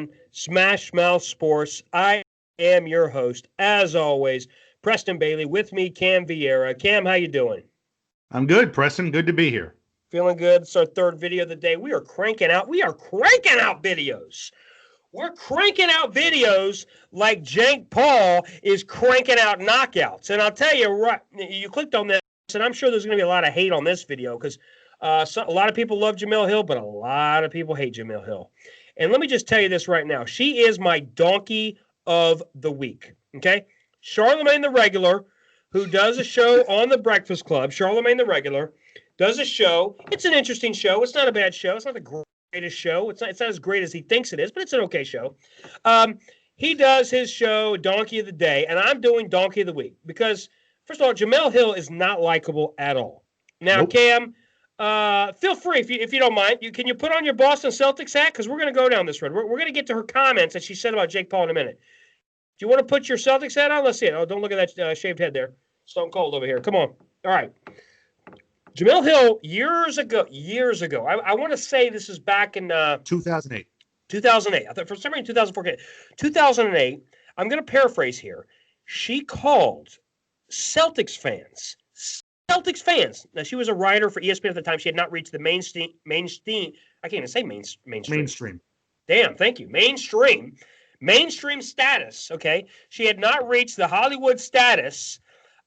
on Smash Mouth Sports. I am your host, as always, Preston Bailey. With me, Cam Vieira. Cam, how you doing? I'm good, Preston. Good to be here. Feeling good. It's our third video of the day. We are cranking out videos. We're cranking out videos like Jake Paul is cranking out knockouts. And I'll tell you, right, you clicked on this, and I'm sure there's going to be a lot of hate on this video because a lot of people love Jemele Hill, but a lot of people hate Jemele Hill. And let me just tell you this right now. She is my donkey of the week, okay? Charlemagne the Regular, who does a show on the Breakfast Club, Charlemagne the Regular, does a show. It's an interesting show. It's not a bad show. It's not the greatest show. It's not as great as he thinks it is, but it's an okay show. He does his show, Donkey of the Day, and I'm doing Donkey of the Week because, first of all, Jemele Hill is not likable at all. Now, Nope. Cam, feel free, if you don't mind, can you put on your Boston Celtics hat? Because we're going to go down this road. We're going to get to her comments that she said about Jake Paul in a minute. Do you want to put your Celtics hat on? Let's see it. Oh, don't look at that shaved head there. Stone Cold over here. Come on. All right. Jemele Hill, years ago, I want to say this is back in 2008. 2008. I thought for some reason 2004. 2008, I'm going to paraphrase here. She called Celtics fans. Now, she was a writer for ESPN at the time. She had not reached the mainstream. I can't even say mainstream. Damn, thank you. Mainstream status, okay? She had not reached the Hollywood status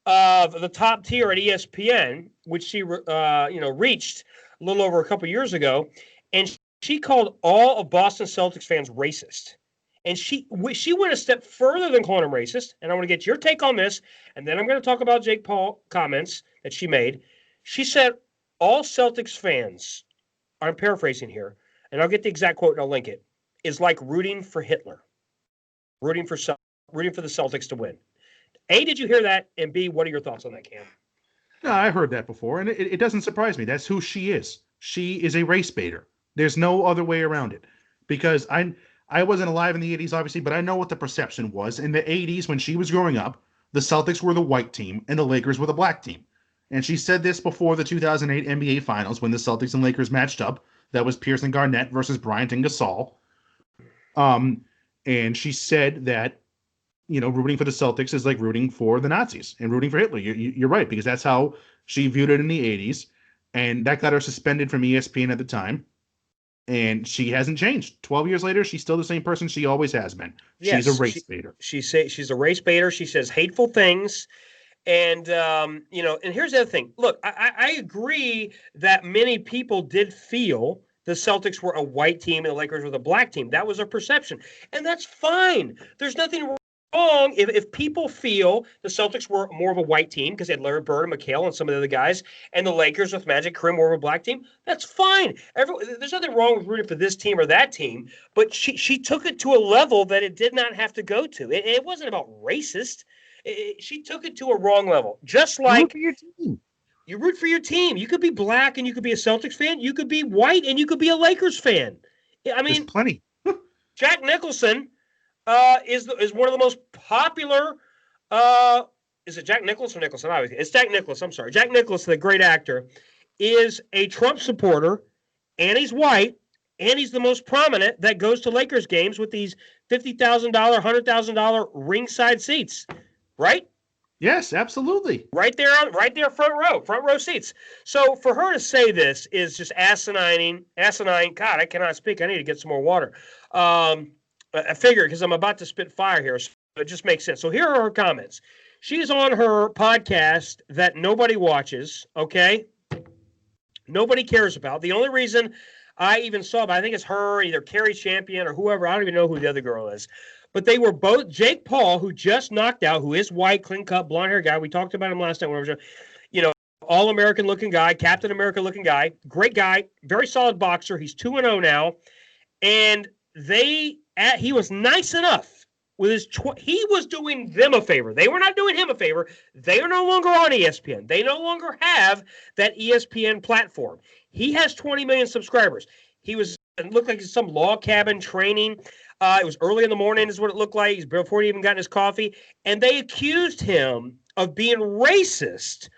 of the top tier at ESPN, which she reached a little over a couple years ago, and she called all of Boston Celtics fans racist. And she went a step further than calling them racist, and I want to get your take on this, and then I'm going to talk about Jake Paul comments that she made. She said all Celtics fans, I'm paraphrasing here, and I'll get the exact quote and I'll link it, is like rooting for Hitler, rooting for the Celtics to win. A, did you hear that? And B, what are your thoughts on that, Cam? No, I heard that before, and it doesn't surprise me. That's who she is. She is a race baiter. There's no other way around it. Because I wasn't alive in the 80s, obviously, but I know what the perception was. In the 80s, when she was growing up, the Celtics were the white team, and the Lakers were the black team. And she said this before the 2008 NBA Finals, when the Celtics and Lakers matched up. That was Pierce and Garnett versus Bryant and Gasol. And she said that, rooting for the Celtics is like rooting for the Nazis and rooting for Hitler. You're right, because that's how she viewed it in the 80s. And that got her suspended from ESPN at the time. And she hasn't changed. 12 years later, she's still the same person she always has been. Yes, she's a race baiter. She's a race baiter. She says hateful things. And, and here's the other thing. Look, I agree that many people did feel the Celtics were a white team and the Lakers were the black team. That was a perception. And that's fine. There's nothing wrong if people feel the Celtics were more of a white team because they had Larry Bird and McHale and some of the other guys, and the Lakers with Magic Kareem were a black team. That's fine. There's nothing wrong with rooting for this team or that team, but she took it to a level that it did not have to go to. It wasn't about racist. She took it to a wrong level. Just like you root for your team. You could be black and you could be a Celtics fan. You could be white and you could be a Lakers fan. I mean, there's plenty. Jack Nicholson is one of the most popular. Is it Jack Nicklaus or Nicholson? It's Jack Nicklaus. I'm sorry. Jack Nicklaus, the great actor, is a Trump supporter, and he's white, and he's the most prominent that goes to Lakers games with these $50,000, $100,000 ringside seats, right? Yes, absolutely. Right there, front row seats. So for her to say this is just asinine. God, I cannot speak. I need to get some more water. I figure because I'm about to spit fire here, so it just makes sense. So here are her comments. She's on her podcast that nobody watches, okay? Nobody cares about. The only reason I even saw, but I think it's her, either Carrie Champion or whoever. I don't even know who the other girl is. But they were both Jake Paul, who just knocked out, who is white, clean-cut, blonde-haired guy. We talked about him last time. All-American-looking guy, Captain America-looking guy, great guy, very solid boxer. He's 2-0 now. And he was nice enough with he was doing them a favor. They were not doing him a favor. They are no longer on ESPN. They no longer have that ESPN platform. He has 20 million subscribers. It looked like some log cabin training. It was early in the morning is what it looked like. He's before he even gotten his coffee. And they accused him of being racist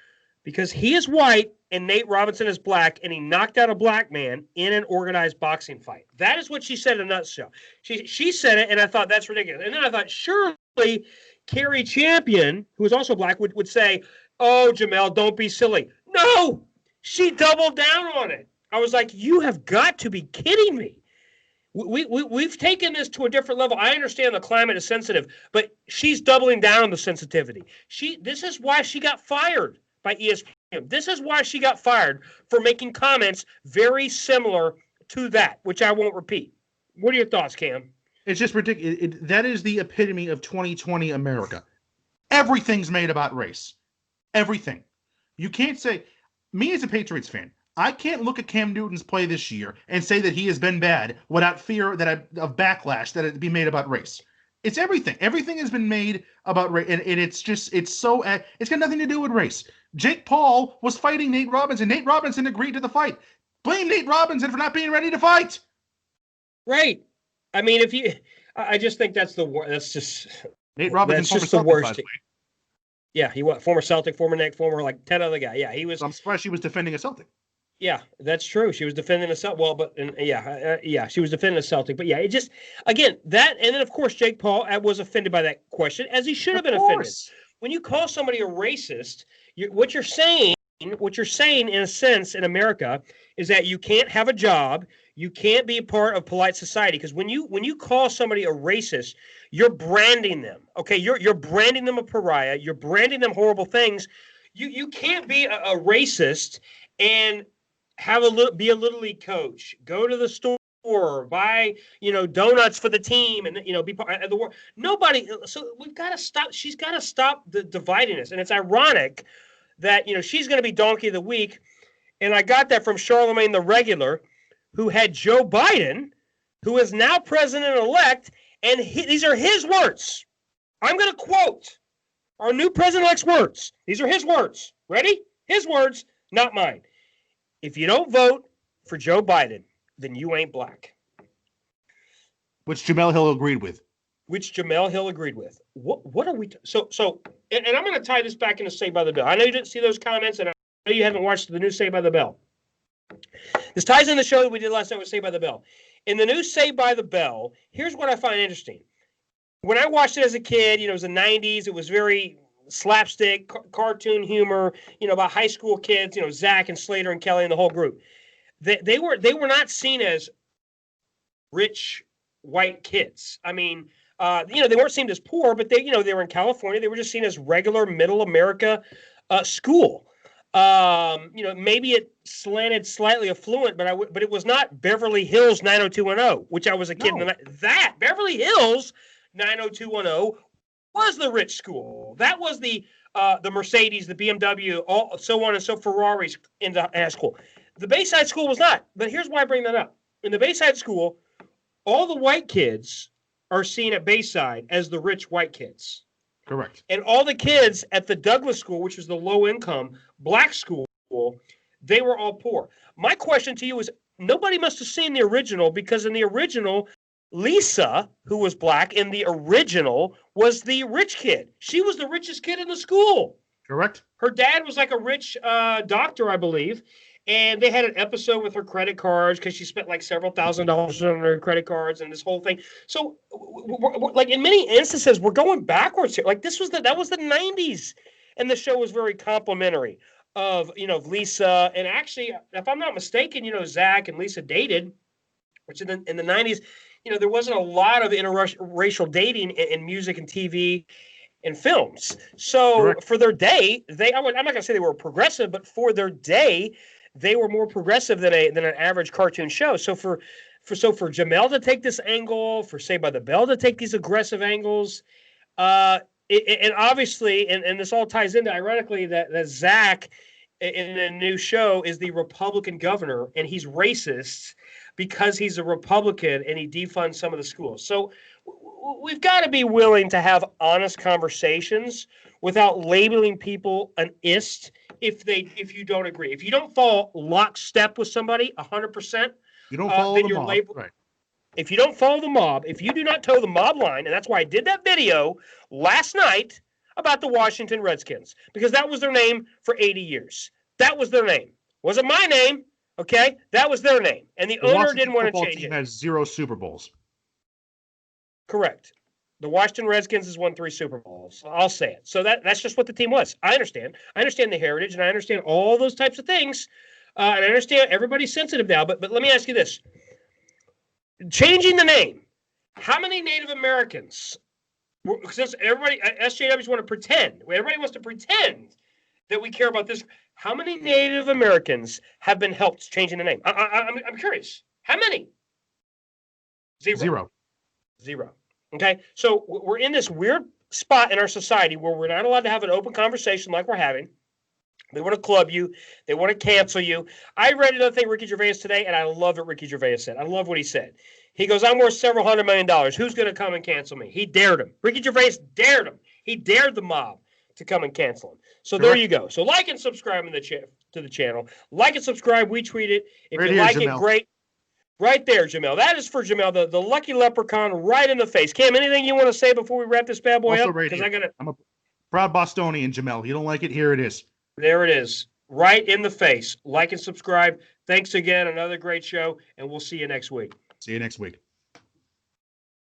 because he is white and Nate Robinson is black, and he knocked out a black man in an organized boxing fight. That is what she said in a nutshell. She said it, and I thought, that's ridiculous. And then I thought, surely Carrie Champion, who is also black, would say, oh, Jemele, don't be silly. No, she doubled down on it. I was like, you have got to be kidding me. We've taken this to a different level. I understand the climate is sensitive, but she's doubling down on the sensitivity. This is why she got fired by ESPN. This is why she got fired for making comments very similar to that, which I won't repeat. What are your thoughts, Cam? It's just ridiculous. That is the epitome of 2020 America. Everything's made about race. Everything. You can't say, me as a Patriots fan, I can't look at Cam Newton's play this year and say that he has been bad without fear of backlash that it be made about race. It's everything. Everything has been made about race, and it's got nothing to do with race. Jake Paul was fighting Nate Robinson. Nate Robinson agreed to the fight. Blame Nate Robinson for not being ready to fight. Right. I mean, I just think that's just Nate Robinson. That's just the worst. Yeah, he was former Celtic, former Knick, former like 10 other guy. Yeah, he was. I'm surprised she was defending a Celtic. Yeah, that's true. She was defending a Celtic. Well, but she was defending a Celtic. But yeah, it just again that, and then of course Jake Paul was offended by that question, as he should have been offended. When you call somebody a racist, what you're saying in a sense in America is that you can't have a job, you can't be a part of polite society, because when you call somebody a racist, you're branding them. Okay, you're branding them a pariah. You're branding them horrible things. You can't be a racist and be a little league coach, go to the store, buy donuts for the team, and be part of the world. Nobody. So we've got to stop. She's got to stop the dividing us. And it's ironic that she's going to be Donkey of the Week, and I got that from Charlemagne the Regular, who had Joe Biden, who is now president-elect, and these are his words. I'm going to quote our new president-elect's words. These are his words. Ready? His words, not mine. If you don't vote for Joe Biden, then you ain't black. Which Jemele Hill agreed with. What are we? And I'm going to tie this back into Saved by the Bell. I know you didn't see those comments, and I know you haven't watched the new Saved by the Bell. This ties in the show that we did last night with Saved by the Bell. In the new Saved by the Bell, here's what I find interesting. When I watched it as a kid, it was the 90s. It was very slapstick, cartoon humor, about high school kids, Zach and Slater and Kelly and the whole group. They were not seen as rich white kids. I mean, they weren't seen as poor, but they were in California. They were just seen as regular middle America school. Maybe it slanted slightly affluent, but it was not Beverly Hills 90210, which I was a kid. No. That Beverly Hills 90210 was the rich school. That was the Mercedes, the BMW, all so on and so Ferraris into high school. The Bayside school was not. But here's why I bring that up. In the Bayside school, all the white kids are seen at Bayside as the rich white kids. Correct. And all the kids at the Douglas school, which was the low-income black school, they were all poor. My question to you is, nobody must have seen the original, because in the original, Lisa, who was black in the original, was the rich kid. She was the richest kid in the school. Correct. Her dad was like a rich doctor, I believe. And they had an episode with her credit cards because she spent like several $1,000s on her credit cards and this whole thing. So, like in many instances, we're going backwards here. Like that was the 90s, and the show was very complimentary of Lisa. And actually, if I'm not mistaken, Zach and Lisa dated, which in the 90s, there wasn't a lot of interracial dating in music and TV and films. So correct. For their day, I'm not going to say they were progressive, but for their day, they were more progressive than an average cartoon show. So for Jemele to take this angle, for Saved by the Bell to take these aggressive angles, and obviously, and this all ties into, ironically, that Zach in the new show is the Republican governor, and he's racist because he's a Republican and he defunds some of the schools. So we've got to be willing to have honest conversations without labeling people an ist if you don't agree. If you don't fall lockstep with somebody 100%, you don't follow then the you're mob. labeled. Right. If you don't follow the mob, if you do not toe the mob line, and that's why I did that video last night about the Washington Redskins, because that was their name for 80 years. That was their name. Wasn't my name. Okay, that was their name, and the owner Washington didn't want to football change team it. has 0 Super Bowls. Correct. The Washington Redskins has won 3 Super Bowls. I'll say it. So that's just what the team was. I understand. I understand the heritage, and I understand all those types of things. And I understand everybody's sensitive now. But let me ask you this: changing the name. How many Native Americans? Since everybody SJWs want to pretend, everybody wants to pretend that we care about this. How many Native Americans have been helped changing the name? I'm curious. How many? Zero. Okay, so we're in this weird spot in our society where we're not allowed to have an open conversation like we're having. They want to club you. They want to cancel you. I read another thing Ricky Gervais today, and I love what Ricky Gervais said. I love what he said. He goes, I'm worth several $100 million. Who's going to come and cancel me? He dared him. Ricky Gervais dared him. He dared the mob to come and cancel him. So there you go. So like and subscribe to the channel. Like and subscribe. We tweet it. If you like it, great. Right there, Jemele. That is for Jemele, the lucky leprechaun right in the face. Cam, anything you want to say before we wrap this bad boy up? Because I'm a proud Bostonian, Jemele. You don't like it? Here it is. There it is. Right in the face. Like and subscribe. Thanks again. Another great show, and we'll see you next week. See you next week.